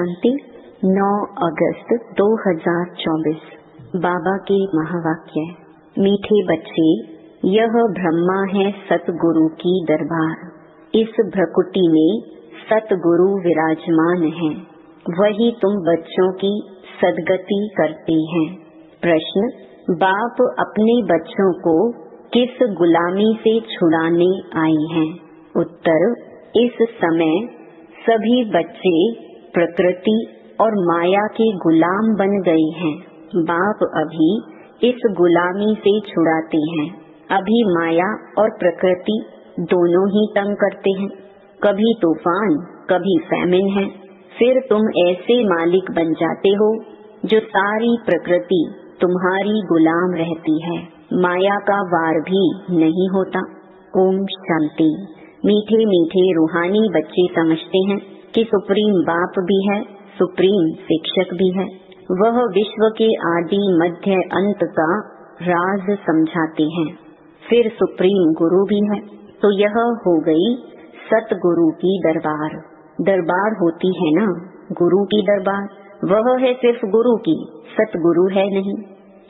शांति 9 अगस्त 2024। बाबा के महावाक्य। मीठे बच्चे, यह ब्रह्मा है सतगुरु की दरबार। इस भ्रकुटी में सतगुरु विराजमान है, वही तुम बच्चों की सद्गति करते हैं। प्रश्न: बाप अपने बच्चों को किस गुलामी से छुड़ाने आए हैं? उत्तर: इस समय सभी बच्चे प्रकृति और माया के गुलाम बन गए हैं। बाप अभी इस गुलामी से छुड़ाते हैं। अभी माया और प्रकृति दोनों ही तंग करते हैं। कभी तूफान, कभी फैमिन है। फिर तुम ऐसे मालिक बन जाते हो जो सारी प्रकृति तुम्हारी गुलाम रहती है। माया का वार भी नहीं होता। ओम शांति। मीठे मीठे रूहानी बच्चे समझते हैं कि सुप्रीम बाप भी है, सुप्रीम शिक्षक भी है। वह विश्व के आदि मध्य अंत का राज समझाते हैं। फिर सुप्रीम गुरु भी है। तो यह हो गई सतगुरु की दरबार। दरबार होती है ना, गुरु की दरबार। वह है सिर्फ गुरु की, सतगुरु है नहीं।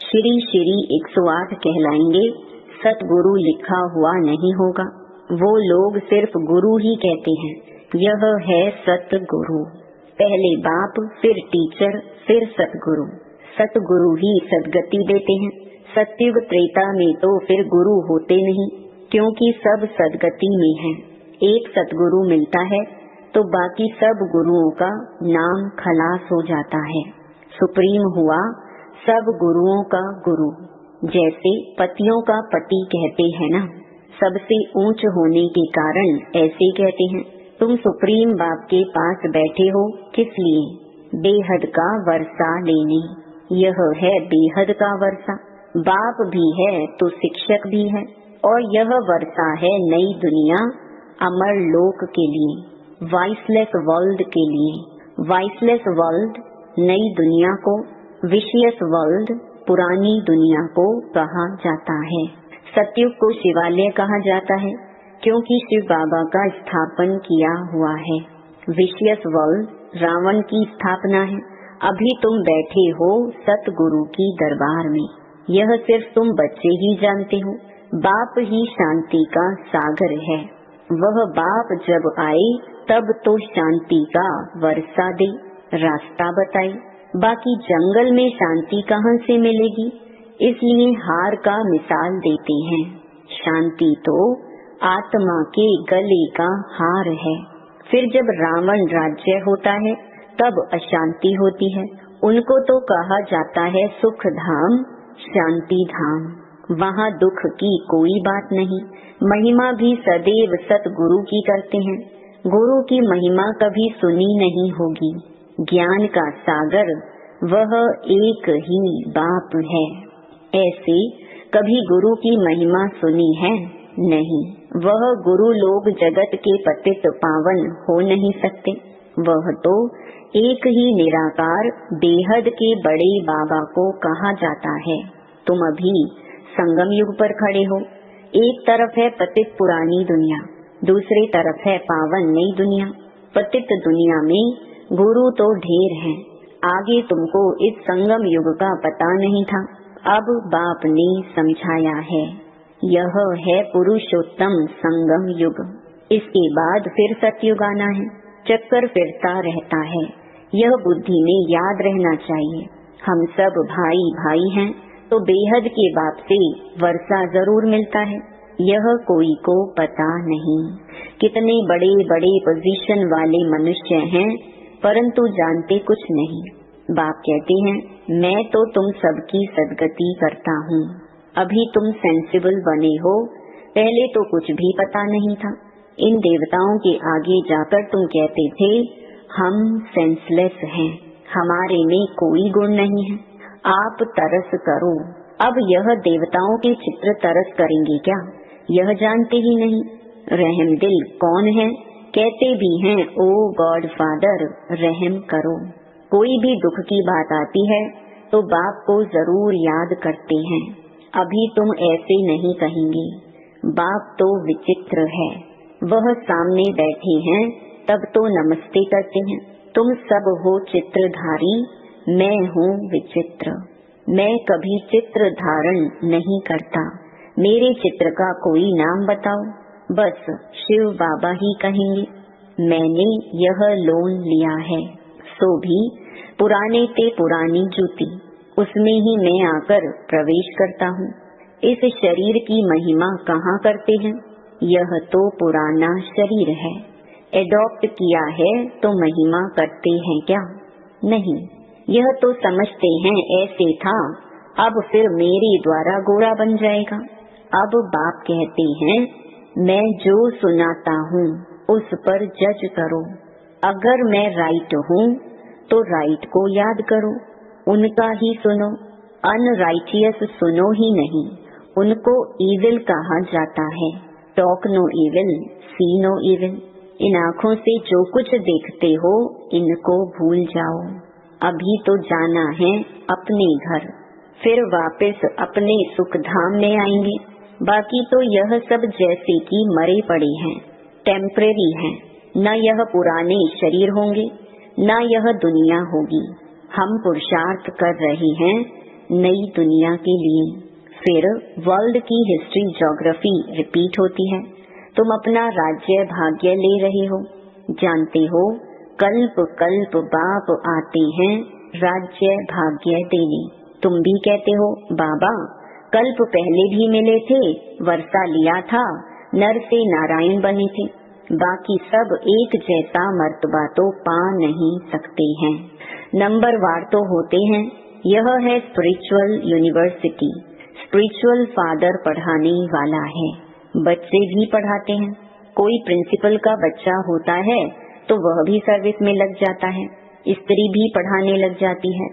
श्री श्री 108 कहलाएंगे, सतगुरु लिखा हुआ नहीं होगा। वो लोग सिर्फ गुरु ही कहते हैं। यह है सतगुरु। पहले बाप, फिर टीचर, फिर सतगुरु। सतगुरु ही सद्गति देते हैं। सतयुग त्रेता में तो फिर गुरु होते नहीं, क्योंकि सब सद्गति में हैं। एक सतगुरु मिलता है तो बाकी सब गुरुओं का नाम खलास हो जाता है। सुप्रीम हुआ सब गुरुओं का गुरु। जैसे पतियों का पति कहते हैं ना, सबसे ऊंच होने के कारण ऐसे कहते हैं। तुम सुप्रीम बाप के पास बैठे हो किस लिए? बेहद का वर्षा लेने। यह है बेहद का वर्षा। बाप भी है तो शिक्षक भी है, और यह वर्षा है नई दुनिया, अमर लोक के लिए, वॉइसलेस वर्ल्ड के लिए। वॉइसलेस वर्ल्ड नई दुनिया को, विशियस वर्ल्ड पुरानी दुनिया को कहा जाता है। सतयुग को शिवालय कहा जाता है, क्योंकि शिव बाबा का स्थापन किया हुआ है। विशियस वर्ल्ड रावण की स्थापना है। अभी तुम बैठे हो सतगुरु की दरबार में। यह सिर्फ तुम बच्चे ही जानते हो। बाप ही शांति का सागर है। वह बाप जब आए तब तो शांति का वर्षा दे, रास्ता बताए। बाकी जंगल में शांति कहाँ से मिलेगी? इसलिए हार का मिसाल देते हैं। शांति तो आत्मा के गले का हार है। फिर जब रावण राज्य होता है तब अशांति होती है। उनको तो कहा जाता है सुख धाम, शांति धाम। वहाँ दुख की कोई बात नहीं। महिमा भी सदैव सतगुरु की करते हैं। गुरु की महिमा कभी सुनी नहीं होगी। ज्ञान का सागर वह एक ही बाप है। ऐसे कभी गुरु की महिमा सुनी है? नहीं। वह गुरु लोग जगत के पतित पावन हो नहीं सकते। वह तो एक ही निराकार बेहद के बड़े बाबा को कहा जाता है। तुम अभी संगम युग पर खड़े हो। एक तरफ है पतित पुरानी दुनिया, दूसरी तरफ है पावन नई दुनिया। पतित दुनिया में गुरु तो ढेर हैं। आगे तुमको इस संगम युग का पता नहीं था, अब बाप ने समझाया है। यह है पुरुषोत्तम संगम युग। इसके बाद फिर सतयुग आना है। चक्कर फिरता रहता है। यह बुद्धि में याद रहना चाहिए। हम सब भाई भाई हैं, तो बेहद के बाप से वर्षा जरूर मिलता है। यह कोई को पता नहीं। कितने बड़े बड़े पोजीशन वाले मनुष्य हैं, परंतु जानते कुछ नहीं। बाप कहते हैं, मैं तो तुम सबकी सद्गति करता हूँ। अभी तुम सेंसिबल बने हो, पहले तो कुछ भी पता नहीं था। इन देवताओं के आगे जाकर तुम कहते थे, हम सेंसलेस हैं, हमारे में कोई गुण नहीं है, आप तरस करो। अब यह देवताओं के चित्र तरस करेंगे क्या? यह जानते ही नहीं। रहम दिल कौन है? कहते भी हैं, ओ गॉड फादर रहम करो। कोई भी दुख की बात आती है तो बाप को जरूर याद करते हैं। अभी तुम ऐसे नहीं कहेंगे। बाप तो विचित्र है। वह सामने बैठे हैं तब तो नमस्ते करते हैं, तुम सब हो चित्रधारी, मैं हूँ विचित्र। मैं कभी चित्र धारण नहीं करता, मेरे चित्र का कोई नाम बताओ। बस शिव बाबा ही कहेंगे, मैंने यह लोन लिया है। सो भी पुराने ते पुरानी जूती, उसमें ही मैं आकर प्रवेश करता हूँ। इस शरीर की महिमा कहाँ करते हैं, यह तो पुराना शरीर है। एडॉप्ट किया है तो महिमा करते हैं क्या? नहीं, यह तो समझते हैं ऐसे था, अब फिर मेरे द्वारा गोरा बन जाएगा। अब बाप कहते हैं, मैं जो सुनाता हूँ उस पर जज करो। अगर मैं राइट हूँ तो राइट को याद करो, उनका ही सुनो। अनराइटियस सुनो ही नहीं, उनको इविल कहा जाता है। टॉक नो इविल, सी नो इविल। इन आँखों से जो कुछ देखते हो इनको भूल जाओ। अभी तो जाना है अपने घर, फिर वापस अपने सुख धाम में आएंगे। बाकी तो यह सब जैसे कि मरे पड़े हैं, टेम्परेरी हैं। न यह पुराने शरीर होंगे, न यह दुनिया होगी। हम पुरुषार्थ कर रहे हैं नई दुनिया के लिए। फिर वर्ल्ड की हिस्ट्री ज्योग्राफी रिपीट होती है। तुम अपना राज्य भाग्य ले रहे हो। जानते हो कल्प कल्प बाप आते हैं राज्य भाग्य देने। तुम भी कहते हो बाबा कल्प पहले भी मिले थे, वर्षा लिया था, नर से नारायण बने थे। बाकी सब एक जैसा मर्तबा तो पा नहीं सकते हैं, नंबरवार तो होते हैं। यह है स्पिरिचुअल यूनिवर्सिटी। स्पिरिचुअल फादर पढ़ाने वाला है, बच्चे भी पढ़ाते हैं। कोई प्रिंसिपल का बच्चा होता है तो वह भी सर्विस में लग जाता है। स्त्री भी पढ़ाने लग जाती है।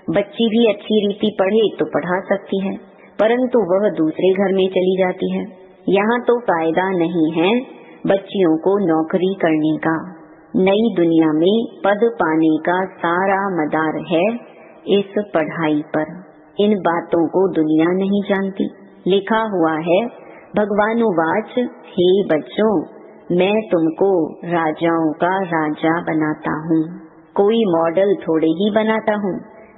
बच्ची भी अच्छी रीति पढ़े तो पढ़ा सकती है, परंतु वह दूसरे घर में चली जाती है। यहाँ तो फायदा नहीं है बच्चियों को नौकरी करने का। नई दुनिया में पद पाने का सारा मदार है इस पढ़ाई पर। इन बातों को दुनिया नहीं जानती। लिखा हुआ है भगवानुवाच, हे बच्चों मैं तुमको राजाओं का राजा बनाता हूँ। कोई मॉडल थोड़े ही बनाता हूँ,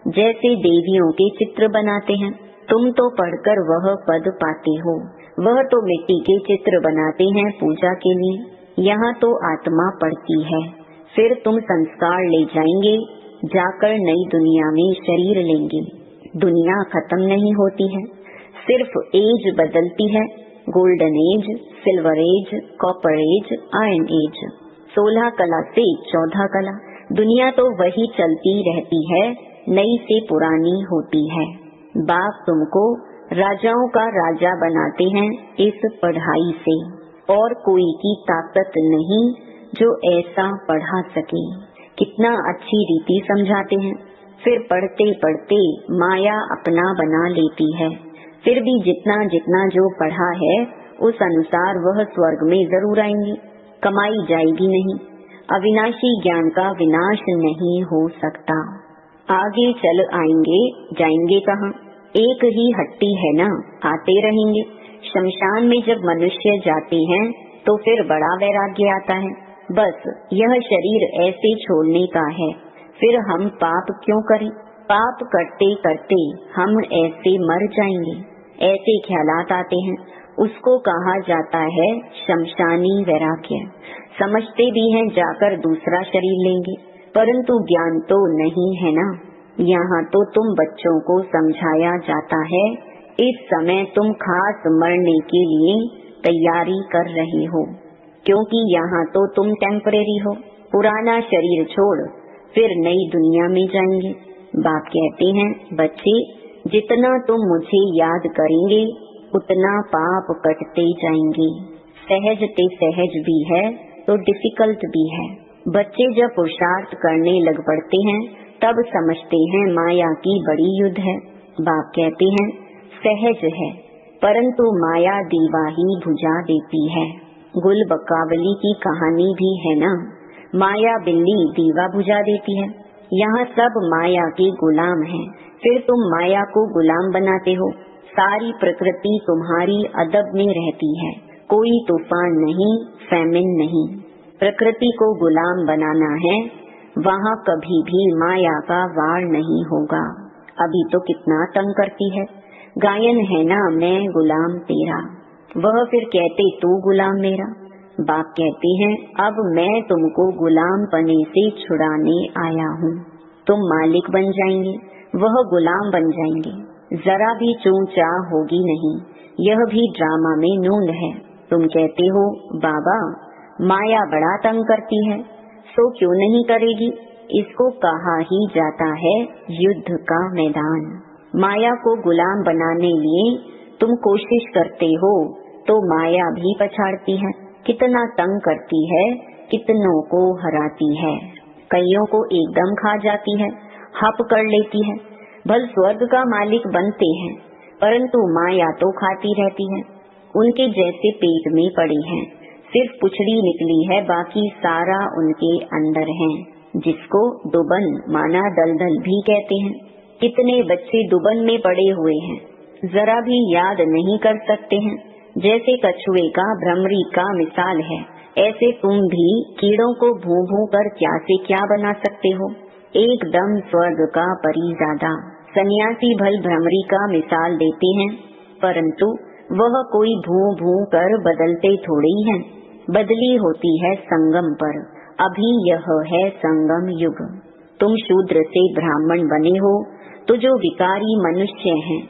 जैसे देवियों के चित्र बनाते हैं। तुम तो पढ़कर वह पद पाते हो, वह तो मिट्टी के चित्र बनाते हैं पूजा के लिए। यहाँ तो आत्मा पढ़ती है। फिर तुम संस्कार ले जाएंगे, जाकर नई दुनिया में शरीर लेंगे। दुनिया खत्म नहीं होती है, सिर्फ एज बदलती है। Golden age, silver age, copper age, iron age. 16 कला से 14 कला। दुनिया तो वही चलती रहती है, नई से पुरानी होती है। बाप तुमको राजाओं का राजा बनाते हैं इस पढ़ाई से, और कोई की ताकत नहीं जो ऐसा पढ़ा सके। कितना अच्छी रीति समझाते हैं। फिर पढ़ते पढ़ते माया अपना बना लेती है। फिर भी जितना जितना जो पढ़ा है उस अनुसार वह स्वर्ग में जरूर आएंगे। कमाई जाएगी नहीं। अविनाशी ज्ञान का विनाश नहीं हो सकता। आगे चल आएंगे, जाएंगे कहाँ? एक ही हट्टी है ना, आते रहेंगे। शमशान में जब मनुष्य जाते हैं तो फिर बड़ा वैराग्य आता है। बस यह शरीर ऐसे छोड़ने का है, फिर हम पाप क्यों करें? पाप करते करते हम ऐसे मर जाएंगे, ऐसे ख्यालात आते हैं। उसको कहा जाता है शमशानी वैराग्य। समझते भी हैं जाकर दूसरा शरीर लेंगे, परंतु ज्ञान तो नहीं है ना। यहाँ तो तुम बच्चों को समझाया जाता है, इस समय तुम खास मरने के लिए तैयारी कर रहे हो, क्योंकि यहाँ तो तुम टेम्परेरी हो। पुराना शरीर छोड़ फिर नई दुनिया में जाएंगे। बाप कहते हैं बच्चे जितना तुम मुझे याद करेंगे उतना पाप कटते जाएंगे। सहज ते सहज भी है तो डिफिकल्ट भी है। बच्चे जब पुरुषार्थ करने लग पड़ते हैं तब समझते हैं माया की बड़ी युद्ध है। बाप कहते हैं सहज है, परंतु माया दीवा ही बुझा देती है। गुल बकावली की कहानी भी है ना, माया बिल्ली दीवा बुझा देती है। यहाँ सब माया के गुलाम हैं, फिर तुम माया को गुलाम बनाते हो। सारी प्रकृति तुम्हारी अदब में रहती है, कोई तूफान नहीं, फैमिन नहीं। प्रकृति को गुलाम बनाना है वहाँ कभी भी माया का वार नहीं होगा। अभी तो कितना तंग करती है। गायन है ना, मैं गुलाम तेरा, वह फिर कहते तू गुलाम मेरा। बाप कहते हैं अब मैं तुमको गुलाम पने से छुड़ाने आया हूँ। तुम मालिक बन जाएंगे, वह गुलाम बन जाएंगे। जरा भी चूं चाह होगी नहीं। यह भी ड्रामा में नूंद है। तुम कहते हो बाबा माया बड़ा तंग करती है, सो क्यों नहीं करेगी। इसको कहा ही जाता है युद्ध का मैदान। माया को गुलाम बनाने लिए तुम कोशिश करते हो तो माया भी पछाड़ती है। कितना तंग करती है, कितनों को हराती है। कईयों को एकदम खा जाती है, हप कर लेती है। भल स्वर्ग का मालिक बनते हैं, परंतु माया तो खाती रहती है। उनके जैसे पेट में पड़े हैं, सिर्फ पुछड़ी निकली है, बाकी सारा उनके अंदर है, जिसको दुबन माना दलदल भी कहते हैं। कितने बच्चे दुबन में पड़े हुए हैं, जरा भी याद नहीं कर सकते हैं। जैसे कछुए का भ्रमरी का मिसाल है, ऐसे तुम भी कीड़ों को भू भू कर क्या से क्या बना सकते हो। एकदम स्वर्ग का परिजादा। सन्यासी भल भ्रमरी का मिसाल देते हैं, परंतु वह कोई भू भू कर बदलते थोड़ी हैं। बदली होती है संगम पर। अभी यह है संगम युग। तुम शूद्र से ब्राह्मण बने हो तो जो विकारी मनुष्य हैं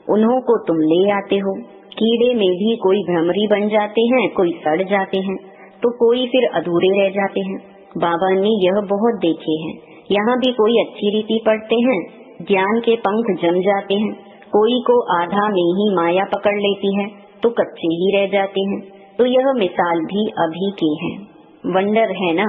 उन्हों को तुम ले आते हो। कीड़े में भी कोई भ्रमरी बन जाते हैं, कोई सड़ जाते हैं, तो कोई फिर अधूरे रह जाते हैं। बाबा ने यह बहुत देखे हैं। यहाँ भी कोई अच्छी रीति पढ़ते हैं, ज्ञान के पंख जम जाते हैं। कोई को आधा में ही माया पकड़ लेती है तो कच्चे ही रह जाते हैं। तो यह मिसाल भी अभी के हैं। वंडर है ना,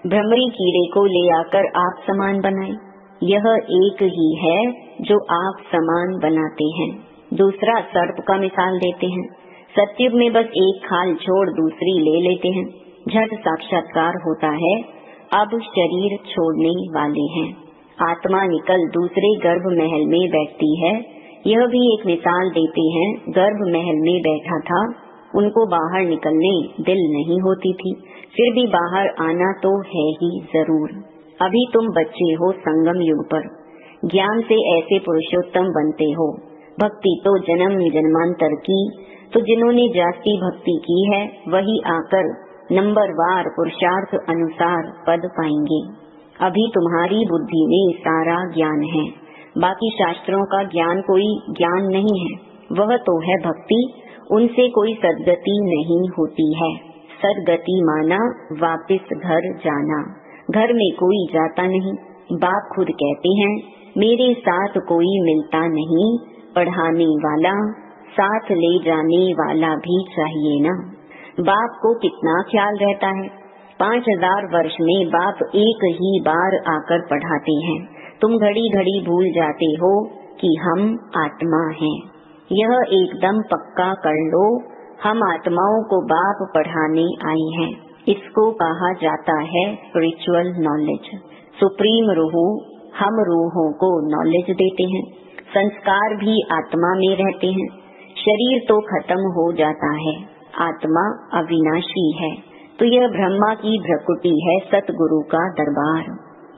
भ्रमरी कीड़े को ले आकर आप समान बनाए। यह एक ही है जो आप समान बनाते हैं। दूसरा सर्प का मिसाल देते हैं। सत्युग में बस एक खाल छोड़ दूसरी ले लेते हैं, झट साक्षात्कार होता है। अब शरीर छोड़ने वाले हैं, आत्मा निकल दूसरे गर्भ महल में बैठती है। यह भी एक मिसाल देते हैं। गर्भ महल में बैठा था, उनको बाहर निकलने दिल नहीं होती थी, फिर भी बाहर आना तो है ही जरूर। अभी तुम बच्चे हो संगम युग पर, ज्ञान से ऐसे पुरुषोत्तम बनते हो। भक्ति तो जन्म जन्मांतर की, तो जिन्होंने जास्ती भक्ति की है वही आकर नंबरवार पुरुषार्थ अनुसार पद पाएंगे। अभी तुम्हारी बुद्धि में सारा ज्ञान है, बाकी शास्त्रों का ज्ञान कोई ज्ञान नहीं है। वह तो है भक्ति, उनसे कोई सद्गति नहीं होती है। सद्गति माना वापस घर जाना। घर में कोई जाता नहीं। बाप खुद कहते हैं मेरे साथ कोई मिलता नहीं, पढ़ाने वाला साथ ले जाने वाला भी चाहिए ना। बाप को कितना ख्याल रहता है। 5000 वर्ष में बाप एक ही बार आकर पढ़ाते हैं। तुम घड़ी घड़ी भूल जाते हो कि हम आत्मा हैं। यह एकदम पक्का कर लो, हम आत्माओं को बाप पढ़ाने आए हैं। इसको कहा जाता है स्पिरिचुअल नॉलेज। सुप्रीम रूह हम रूहों को नॉलेज देते हैं। संस्कार भी आत्मा में रहते हैं। शरीर तो खत्म हो जाता है, आत्मा अविनाशी है। तो यह ब्रह्मा की भ्रकुटी है, सतगुरु का दरबार।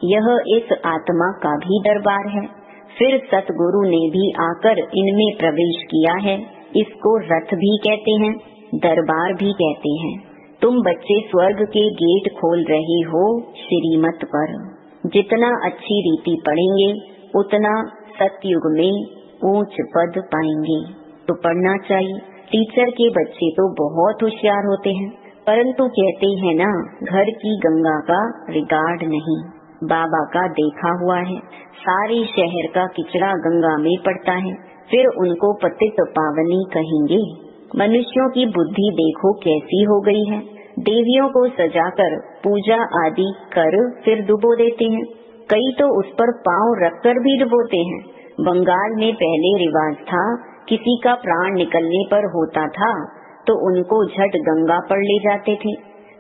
यह इस आत्मा का भी दरबार है। फिर सतगुरु ने भी आकर इनमें प्रवेश किया है। इसको रथ भी कहते हैं, दरबार भी कहते हैं। तुम बच्चे स्वर्ग के गेट खोल रहे हो श्रीमत पर। जितना अच्छी रीति पढ़ेंगे उतना सतयुग में ऊंच पद पाएंगे। तो पढ़ना चाहिए। टीचर के बच्चे तो बहुत होशियार होते हैं, परंतु कहते हैं ना, घर की गंगा का रिगार्ड नहीं। बाबा का देखा हुआ है, सारे शहर का किचड़ा गंगा में पड़ता है, फिर उनको पतित पावनी कहेंगे। मनुष्यों की बुद्धि देखो कैसी हो गई है। देवियों को सजाकर पूजा आदि कर फिर डुबो देते हैं। कई तो उस पर पांव रखकर भी डुबोते हैं। बंगाल में पहले रिवाज था, किसी का प्राण निकलने पर होता था तो उनको झट गंगा पर ले जाते थे।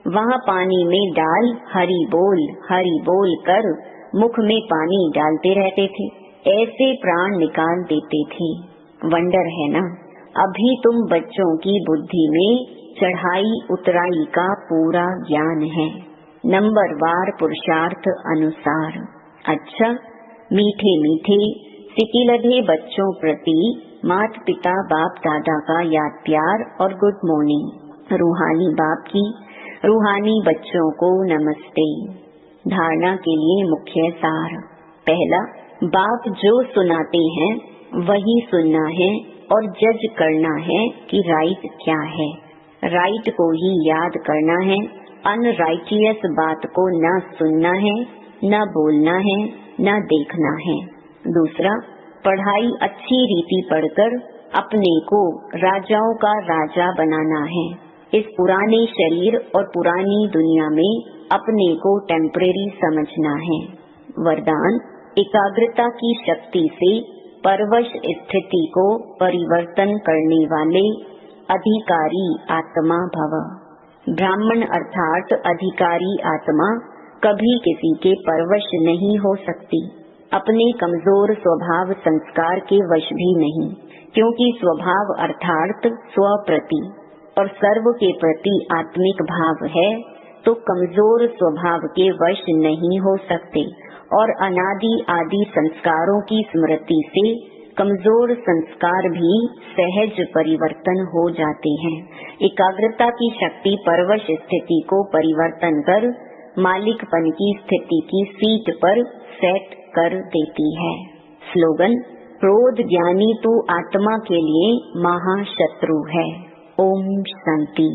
वहाँ पानी में डाल हरि बोल कर मुख में पानी डालते रहते थे। ऐसे प्राण निकाल देते थे। वंडर है ना। अभी तुम बच्चों की बुद्धि में चढ़ाई उतराई का पूरा ज्ञान है। नंबरवार पुरुषार्थ अनुसार। अच्छा, मीठे मीठे सिकिलधे बच्चों प्रति माता पिता बाप दादा का याद प्यार और गुड मॉर्निंग। रूहानी बाप की रूहानी बच्चों को नमस्ते। धारणा के लिए मुख्य सार। पहला, बाप जो सुनाते हैं वही सुनना है और जज करना है कि राइट क्या है। राइट को ही याद करना है, अनराइटियस बात को न सुनना है, न बोलना है, न देखना है। दूसरा, पढ़ाई अच्छी रीति पढ़कर अपने को राजाओं का राजा बनाना है। इस पुराने शरीर और पुरानी दुनिया में अपने को टेम्परेरी समझना है। वरदान, एकाग्रता की शक्ति से परवश स्थिति को परिवर्तन करने वाले अधिकारी आत्मा भव। ब्राह्मण अर्थात अधिकारी आत्मा कभी किसी के परवश नहीं हो सकती, अपने कमजोर स्वभाव संस्कार के वश भी नहीं, क्योंकि स्वभाव अर्थात स्वप्रति और सर्व के प्रति आत्मिक भाव है, तो कमजोर स्वभाव के वश नहीं हो सकते और अनादि आदि संस्कारों की स्मृति से कमजोर संस्कार भी सहज परिवर्तन हो जाते हैं। एकाग्रता की शक्ति परवश स्थिति को परिवर्तन कर मालिकपन की स्थिति की सीट पर सेट कर देती है। स्लोगन, क्रोध ज्ञानी तो आत्मा के लिए महाशत्रु है। ओम शांति।